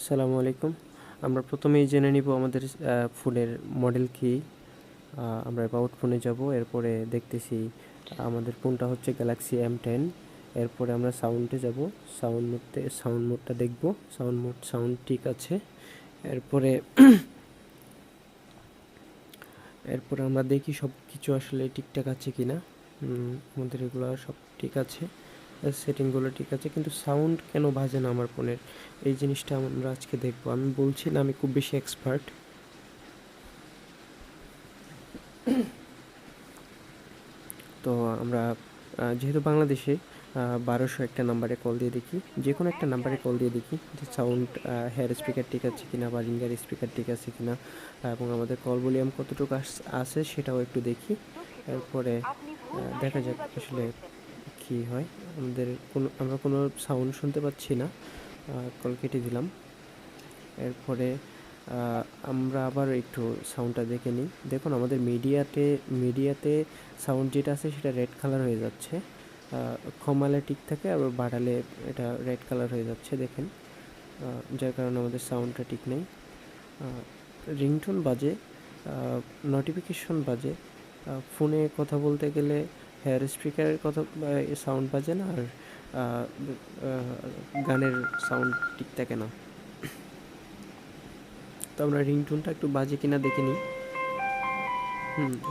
আসসালামু আলাইকুম। আমরা প্রথমেই জেনে নিব আমাদের ফোনের মডেল কি। আমরা অ্যাবাউট ফোনে যাব, এরপরে দেখতেছি আমাদের ফোনটা হচ্ছে গ্যালাক্সি M10। এরপরে আমরা সাউন্ডে যাব, সাউন্ড মোডটা দেখব, সাউন্ড ঠিক আছে। এরপরে এরপরে আমরা দেখি সব কিছু আসলে ঠিকঠাক আছে কি না। আমাদের এগুলো সব ঠিক আছে, সেটিংগুলো ঠিক আছে, কিন্তু সাউন্ড কেন বাজে না আমার ফোনের, এই জিনিসটা আমরা আজকে দেখব। আমি বলছি না আমি খুব বেশি এক্সপার্ট। তো আমরা যেহেতু বাংলাদেশে 1200 একটা নাম্বারে কল দিয়ে দেখি, যে কোনো একটা নাম্বারে কল দিয়ে দেখি যে সাউন্ড হেয়ার স্পিকার ঠিক আছে কিনা বা রিঙ্গার স্পিকার ঠিক আছে কিনা, এবং আমাদের কল ভলিউম কতটুকু আছে সেটাও একটু দেখি। এরপরে দেখা যাক আসলে কী হয়। আমরা কোনো সাউন্ড শুনতে পাচ্ছি না, কল কেটে দিলাম। এরপরে আমরা আবার একটু সাউন্ডটা দেখে নিই। দেখুন আমাদের মিডিয়াতে সাউন্ড যেটা আছে সেটা রেড কালার হয়ে যাচ্ছে, কমালে ঠিক থাকে, আবার বাড়ালে এটা রেড কালার হয়ে যাচ্ছে দেখেন, যার কারণে আমাদের সাউন্ডটা ঠিক নেই। রিংটোন বাজে, নোটিফিকেশন বাজে, ফোনে কথা বলতে গেলে হেয়ার স্পিকারের কথা সাউন্ড বাজে না, আর গানের সাউন্ড ঠিক থাকে না। তো আমরা রিংটোনটা একটু বাজে কিনা দেখে নিই।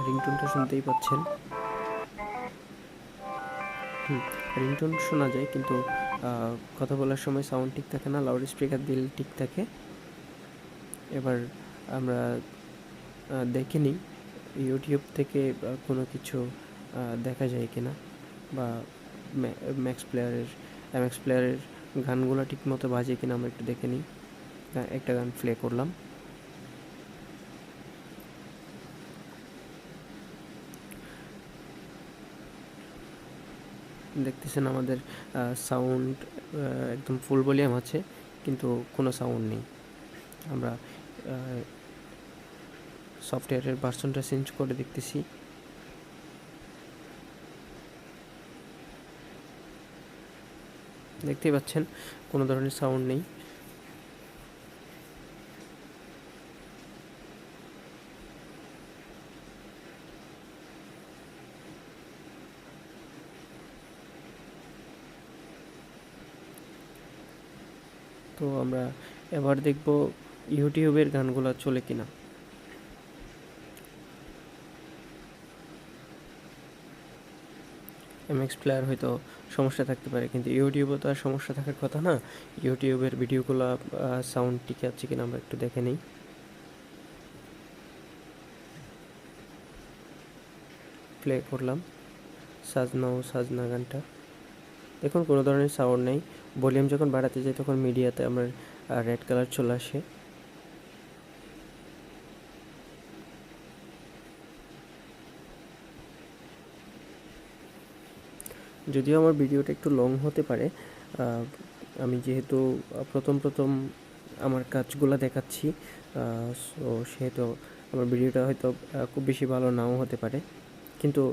রিংটোনটা শুনতেই পাচ্ছেন। রিংটোন শোনা যায়, কিন্তু কথা বলার সময় সাউন্ড ঠিক থাকে না, লাউড স্পিকার দিলে ঠিক থাকে। এবার আমরা দেখে নিই ইউটিউব থেকে কোনো কিছু দেখা যায় কিনা, বা এমএক্স প্লেয়ারের গানগুলো ঠিক মতো বাজে কিনা আমরা একটু দেখে নিই। একটা গান প্লে করলাম। দেখতেছেন আমাদের সাউন্ড একদম ফুল ভলিউম আছে, কিন্তু কোনো সাউন্ড নেই। আমরা সফটওয়্যারের ভার্সনটা চেঞ্জ করে দেখতেছি। দেখতেই পাচ্ছেন কোনো ধরনের সাউন্ড নেই। তো আমরা এবার দেখব ইউটিউবের গানগুলো চলে কিনা। এমএক্স প্লেয়ার হয়তো সমস্যা থাকতে পারে, কিন্তু ইউটিউবে তো আর সমস্যা থাকার কথা না। ইউটিউবের ভিডিওগুলো সাউন্ড ঠিক আছে কিনা আমরা একটু দেখে নিই। প্লে করলাম সাজনা গানটা, দেখুন কোনো ধরনের সাউন্ড নেই। ভলিউম যখন বাড়াতে যাই তখন মিডিয়াতে আমার রেড কালার চলে আসে। যদিও আমার ভিডিওটা একটু লং হতে পারে, আমি যেহেতু প্রথম আমার কাজগুলো দেখাচ্ছি, সো সেহেতু আমার ভিডিওটা হয়তো খুব বেশি ভালো নাও হতে পারে, কিন্তু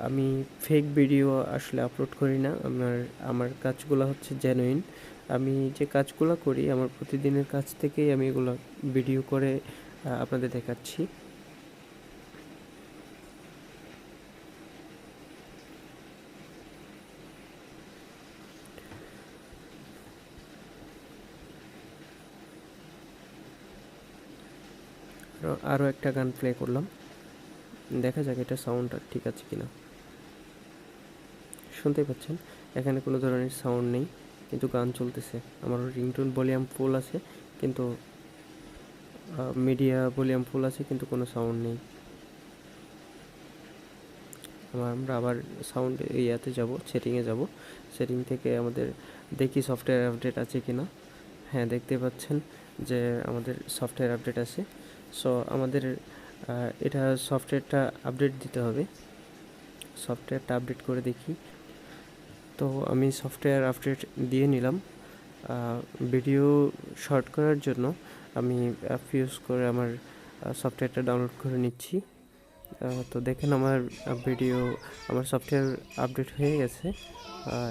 আমি ফেক ভিডিও আসলে আপলোড করি না। আমার কাজগুলো হচ্ছে জেনুইন। আমি যে কাজগুলো করি আমার প্রতিদিনের কাজ থেকেই আমি এগুলো ভিডিও করে আপনাদের দেখাচ্ছি। আরও একটা গান প্লে করলাম, দেখা যাক এটা সাউন্ডটা ঠিক আছে কিনা। শুনতে পাচ্ছেন এখানে কোনো ধরনের সাউন্ড নেই, কিন্তু গান চলতেছে। আমার রিংটোন ভলিউম ফুল আছে, কিন্তু মিডিয়া ভলিউম ফুল আছে, কিন্তু কোনো সাউন্ড নেই। আমরা আবার সাউন্ড ইয়াতে যাব, সেটিংয়ে যাব। সেটিং থেকে আমাদের দেখি সফটওয়্যার আপডেট আছে কিনা। হ্যাঁ, দেখতে পাচ্ছেন যে আমাদের সফটওয়্যার আপডেট আছে। সো আমাদের এটা সফটওয়্যারটা আপডেট দিতে হবে। সফটওয়্যারটা আপডেট করে দেখি। তো আমি সফটওয়্যার আপডেট দিয়ে নিলাম। ভিডিও শর্ট করার জন্য আমি অ্যাপ ইউজ করে আমার সফটওয়্যারটা ডাউনলোড করে নিচ্ছি। তো দেখেন আমার সফটওয়্যার আপডেট হয়ে গেছে,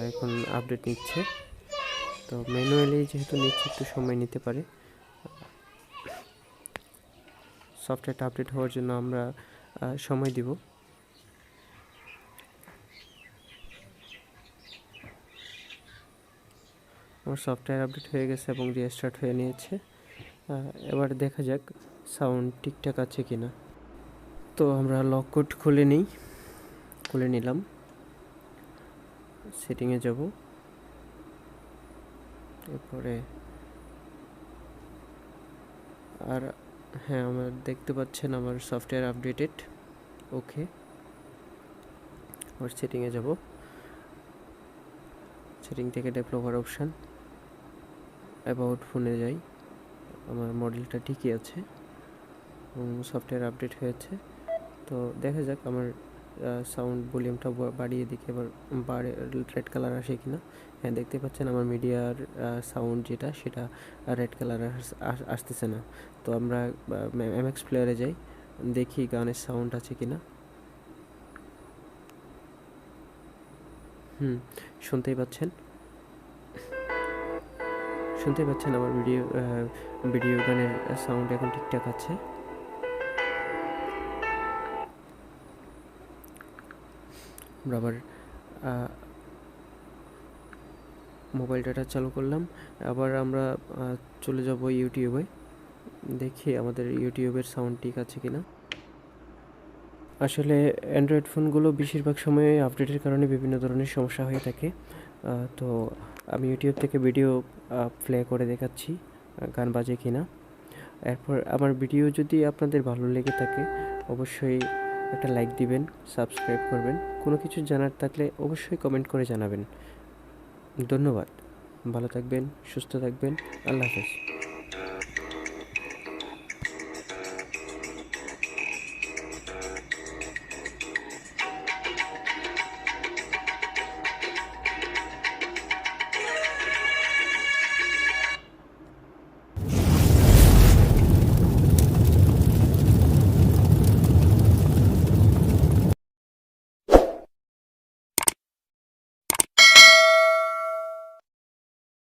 এখন আপডেট নিচ্ছে। তো ম্যানুয়ালি যেহেতু নিচ্ছে একটু সময় নিতে পারে। সফটওয়্যারটা আপডেট হওয়ার জন্য আমরা সময় দিব। আমার সফটওয়্যার আপডেট হয়ে গেছে এবং রিস্টার্ট হয়ে নিয়েছে। এবার দেখা যাক সাউন্ড ঠিকঠাক আছে কিনা। তো আমরা লক কোড খুলে নিলাম, সেটিংয়ে যাব, এরপরে আর হ্যাঁ আমার দেখতে পাচ্ছেন আমার সফটওয়্যার আপডেটেড। ওকে, আবার সেটিংয়ে যাব, সেটিং থেকে ডেভেলপার অপশান, অ্যাবাউট ফোনে যাই, আমার মডেলটা ঠিকই আছে এবং সফটওয়্যার আপডেট হয়েছে। তো দেখা যাক আমার সাউন্ড ভলিউমটা বাড়িয়ে দিকে এবার রেড কালার আসে কিনা। হ্যাঁ দেখতে পাচ্ছেন আমার মিডিয়ার সাউন্ড যেটা সেটা রেড কালার আসতেছে না। তো আমরা এমএক্স প্লেয়ারে যাই, দেখি গানের সাউন্ড আছে কিনা। শুনতেই পাচ্ছেন আমার ভিডিও গানের সাউন্ড এখন ঠিকঠাক আছে। আমরা আবার মোবাইল ডাটা চালু করলাম, আবার আমরা চলে যাব ইউটিউবে, দেখি আমাদের ইউটিউবের সাউন্ড ঠিক আছে কিনা। আসলে অ্যান্ড্রয়েড ফোনগুলো বেশিরভাগ সময়ে আপডেটের কারণে বিভিন্ন ধরনের সমস্যা হয়ে থাকে। তো আমি ইউটিউব থেকে ভিডিও প্লে করে দেখাচ্ছি গান বাজে কিনা। এরপর আমার ভিডিও যদি আপনাদের ভালো লেগে থাকে অবশ্যই একটা লাইক দিবেন, সাবস্ক্রাইব করবেন। কোনো কিছু জানার থাকলে অবশ্যই কমেন্ট করে জানাবেন। ধন্যবাদ, ভালো থাকবেন, সুস্থ থাকবেন, আল্লাহ হাফেজ।